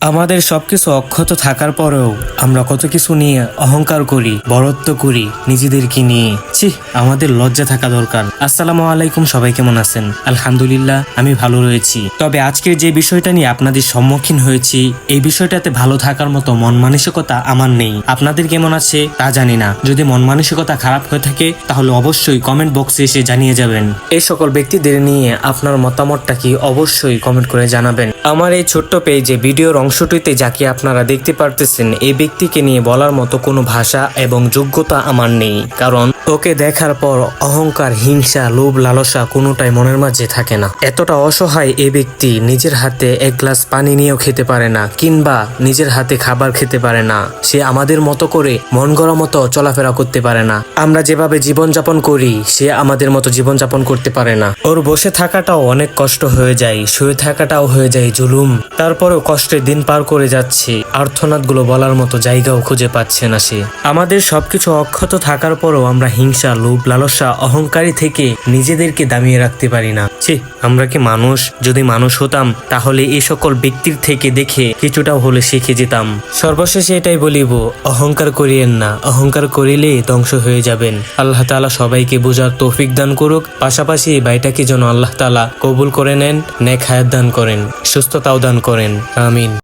আমাদের সবকিছু অক্ষত থাকার পরেও আমরা কত কিছু নিয়ে অহংকার করি, বড়ত্ব করি নিজেদেরকে নিয়ে। আমাদের লজ্জা থাকা দরকার। আসসালামু আলাইকুম, সবাই কেমন আছেন? আলহামদুলিল্লাহ, আমি ভালো রয়েছি। তবে আজকের যে বিষয়টা নিয়ে আপনাদের সম্মুখীন হয়েছি, এই বিষয়টাতে ভালো থাকার মতো মন মানসিকতা আমার নেই। আপনাদের কেমন আছে তা জানি না। যদি মন মানসিকতা খারাপ হয়ে থাকে তাহলে অবশ্যই কমেন্ট বক্সে এসে জানিয়ে যাবেন। এই সকল ব্যক্তিদের নিয়ে আপনার মতামতটা কি অবশ্যই কমেন্ট করে জানাবেন। আমার এই ছোট্ট পেজে ভিডিওর অংশটিতে যাকে আপনারা দেখতে পারতেছেন, এই ব্যক্তিকে নিয়ে বলার মতো কোনো ভাষা এবং যোগ্যতা আমার নেই। কারণ ওকে দেখার পর অহংকার, হিংসা, লোভ, লালসা কোনোটাই মনের মাঝে থাকে না। এতটা অসহায় এই ব্যক্তি, নিজের হাতে এক গ্লাস পানি নিয়েও খেতে পারে না, কিংবা নিজের হাতে খাবার খেতে পারে না। সে আমাদের মতো করে মন গড়া মতো চলাফেরা করতে পারে না। আমরা যেভাবে জীবনযাপন করি সে আমাদের মতো জীবনযাপন করতে পারে না। ওর বসে থাকাটাও অনেক কষ্ট হয়ে যায়, শুয়ে থাকাটাও হয়ে যায় জুলুম। তারপরেও কষ্টের দিন পার করে যাচ্ছে, আর্তনাদগুলো বলার মতো জায়গাও খুঁজে পাচ্ছে না সে। আমাদের সবকিছু অক্ষত থাকার পরও আমরা হিংসা, লোভ, লালসা, অহংকারী থেকে নিজেদেরকে দামিয়ে রাখতে পারি না। আমরা কি মানুষ? যদি মানুষ হতাম তাহলে এই সকল ব্যক্তির থেকে দেখে কিছুটাও হলে শিখে যেতাম। সর্বশেষে এটাই বলিব, অহংকার করিয়েন না। অহংকার করিলে ধ্বংস হয়ে যাবেন। আল্লাহ তাআলা সবাইকে বোঝার তৌফিক দান করুক। পাশাপাশি এই ভাইটাকে যেন আল্লাহ তাআলা কবুল করে নেন, নেক হায়াত দান করেন, সুস্থতাও দান করেন। আমিন।